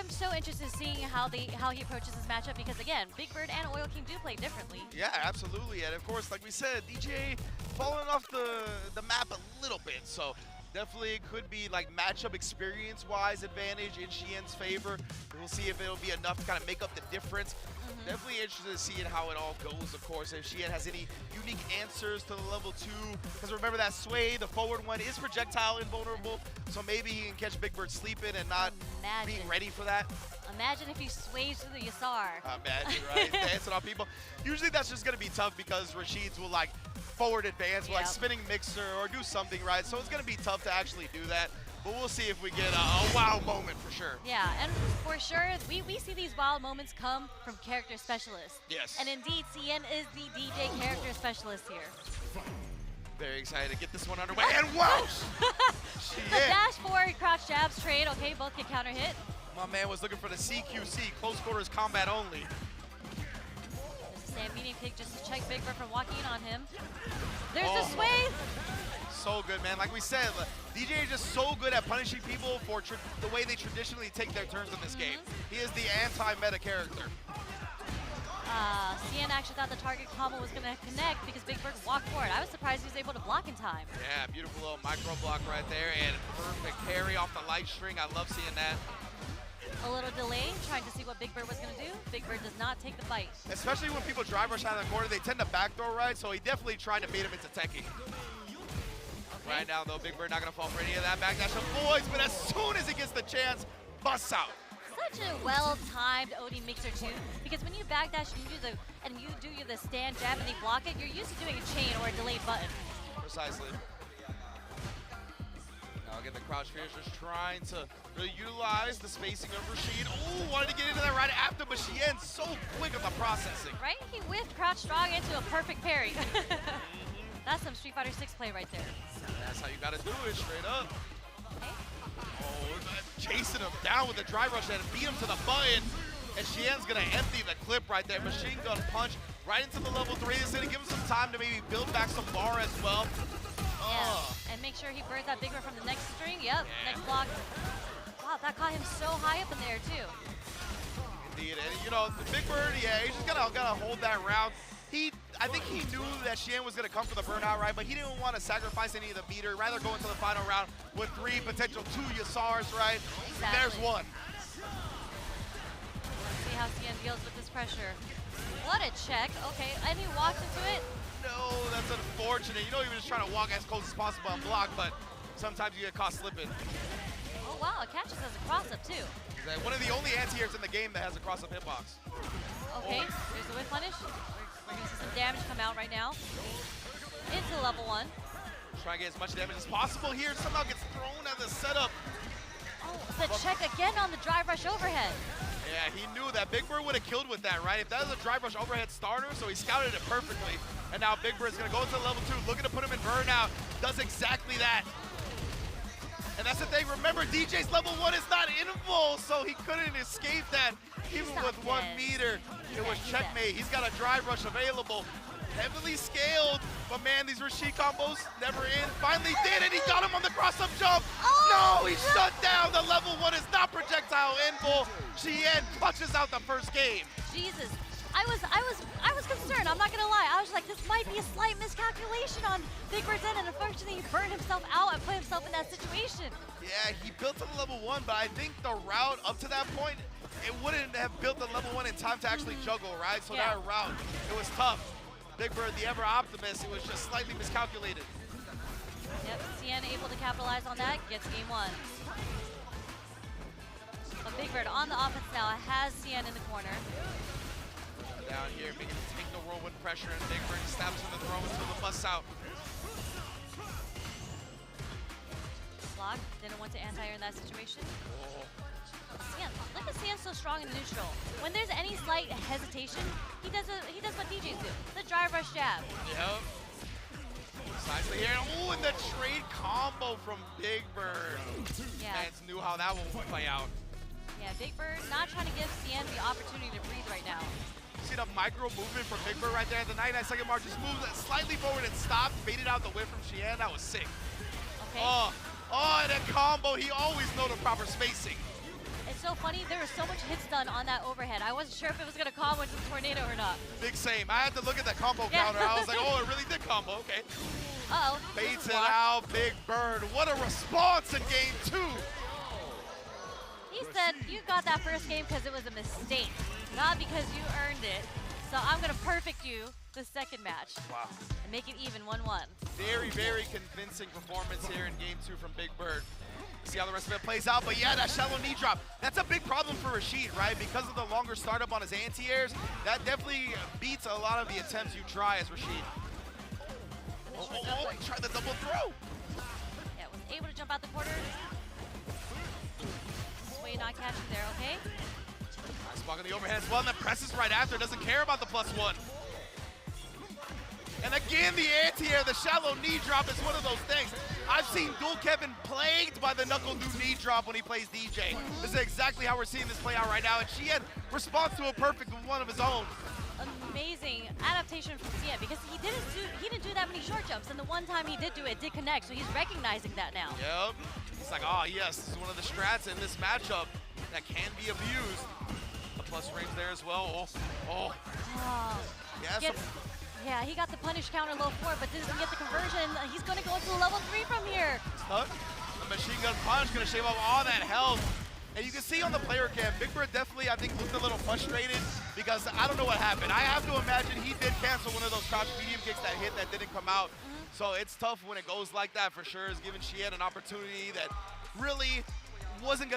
I'm so interested in seeing how he approaches this matchup because again, Big Bird and Oil King do play differently. Yeah, absolutely. And of course, like we said, DJ falling off the map a little bit. So definitely could be like matchup experience-wise advantage in Xian's favor. We'll see if it'll be enough to kind of make up the difference. Definitely interested in seeing how it all goes, of course, if Xian has any unique answers to the level 2. Because remember that sway, the forward one, is projectile invulnerable, so maybe he can catch Big Bird sleeping and not being ready for that. Imagine if he sways to the Yasar. Imagine, right? Dancing on people. Usually that's just going to be tough because Rashid's will like forward advance, like spinning mixer or do something, right? So it's going to be tough to actually do that. But we'll see if we get a wow moment for sure. Yeah, and for sure, we see these wow moments come from character specialists. Yes. And indeed, Xian is the DJ character specialist here. Very excited to get this one underway, and wow! The dash forward, crouch jabs, trade, okay, both get counter hit. My man was looking for the CQC, close quarters combat only. There's a stand medium kick just to check Big Bird from walking in on him. There's the sway! So good, man. Like we said, DJ is just so good at punishing people for the way they traditionally take their turns in this game. He is the anti-meta character. Xian actually thought the target combo was going to connect because Big Bird walked forward. I was surprised he was able to block in time. Yeah, beautiful little micro block right there and perfect parry off the light string. I love seeing that. A little delay, trying to see what Big Bird was going to do. Big Bird does not take the fight. Especially when people drive rush out of the corner, they tend to backdoor right, so he definitely tried to bait him into teching. Right now, though, Big Bird not going to fall for any of that backdash avoids, but as soon as he gets the chance, busts out. Such a well-timed OD mixer, too, because when you backdash and you do the stand jab and they block it, you're used to doing a chain or a delayed button. Precisely. Now again, the crouch fear is just trying to really utilize the spacing of Rashid. Oh, wanted to get into that right after, but Xian's so quick with the processing. Right? He whiffed crouch strong into a perfect parry. That's some Street Fighter 6 play right there. That's how you gotta do it, straight up. Okay. Oh, chasing him down with the drive rush and beat him to the button. And Xian's gonna empty the clip right there. Machine gun punch right into the level 3. This is gonna give him some time to maybe build back some bar as well. Yeah. And make sure he burns that Big Bird from the next string. Yep, next block. Wow, that caught him so high up in there too. Indeed, and you know, the Big Bird, yeah, he's just gotta hold that round. I think he knew that Xian was going to come for the burnout, right? But he didn't want to sacrifice any of the meter, rather go into the final round with 3 potential 2 Yasars, right? Exactly. There's one. Let's see how Xian deals with this pressure. What a check. Okay, and he walks into it. No, that's unfortunate. You know, he was just trying to walk as close as possible and block, but sometimes you get caught slipping. Oh, wow, it catches as a cross-up, too. One of the only anti-airs in the game that has a cross-up hitbox. Okay, there's the whip punish. We're going to see some damage come out right now. Into level 1. Try to get as much damage as possible here. Somehow gets thrown at the setup. Oh, the check again on the drive rush overhead. Yeah, he knew that Big Bird would have killed with that, right? If that was a drive rush overhead starter, so he scouted it perfectly. And now Big Bird's going to go into level 2, looking to put him in burnout. Does exactly that. And that's the thing, remember, DJ's level 1 is not invul, so he couldn't escape that. Even with 1 meter, it was checkmate. He's got a drive rush available. Heavily scaled, but man, these Rashid combos never end. Finally did it, he got him on the cross-up jump. Oh, no, he shut down. The level 1 is not projectile invul. Xian punches out the first game. Jesus, I was concerned, I'm not gonna lie. I was like, this might be a slight miscalculation on Big Bird's end, and unfortunately he burned himself out and put himself in that situation. Yeah, he built to the level 1, but I think the route up to that point, it wouldn't have built the level 1 in time to actually juggle, right? So that route, it was tough. Big Bird, the ever optimist, it was just slightly miscalculated. Yep, Xian able to capitalize on that, gets game 1. But Big Bird on the offense now has Xian in the corner. Down here, making him take the whirlwind pressure, and Big Bird stabs him to throw until the busts out. Block, didn't want to anti-air in that situation. Oh. Xian, look at Xian so strong in neutral. When there's any slight hesitation, he does what DJs do, the drive rush jab. Yep. Precisely here. Oh, and the trade combo from Big Bird. Yeah. Fans knew how that one would play out. Yeah, Big Bird not trying to give Xian the opportunity to breathe right now. See the micro movement from Big Bird right there at the 99-second mark. Just moves slightly forward and stopped. Baited out the whip from Xian. That was sick. Okay. Oh, and a combo. He always knows the proper spacing. It's so funny funny? There was so much hits done on that overhead. I wasn't sure if it was going to combo into the tornado or not. Big same. I had to look at the combo counter. I was like, oh, it really did combo. Okay. Uh-oh. Baits it out. Big Bird. What a response in game 2. He said you got that first game because it was a mistake, not because you earned it. So I'm going to perfect you the second match. Wow. And make it even 1-1. Very, very convincing performance here in game 2 from Big Bird. See how the rest of it plays out, but yeah, that shallow knee drop, that's a big problem for Rashid, right? Because of the longer startup on his anti-airs, that definitely beats a lot of the attempts you try as Rashid. Oh, he tried the double throw. Yeah, was able to jump out the corner. Sway not catching there, okay? Nice block on the overhead as well, and then presses right after, doesn't care about the +1. And again, the anti-air, the shallow knee drop is one of those things. I've seen Dual Kevin plagued by the knuckle do knee drop when he plays DJ. This is exactly how we're seeing this play out right now, and Xian responds to a perfect one of his own. Amazing adaptation from Xian because he didn't do that many short jumps, and the one time he did do it did connect, so he's recognizing that now. Yep. He's like, oh yes, this is one of the strats in this matchup that can be abused. The plus range there as well. Oh. Yeah, he got the punish counter low 4, but didn't get the conversion. He's going to go into level 3 from here. The machine gun punch going to shave off all that health. And you can see on the player cam, Big Bird definitely, I think, looked a little frustrated because I don't know what happened. I have to imagine he did cancel one of those crouch medium kicks that hit that didn't come out. So it's tough when it goes like that for sure. It's giving Xian an opportunity that really wasn't going to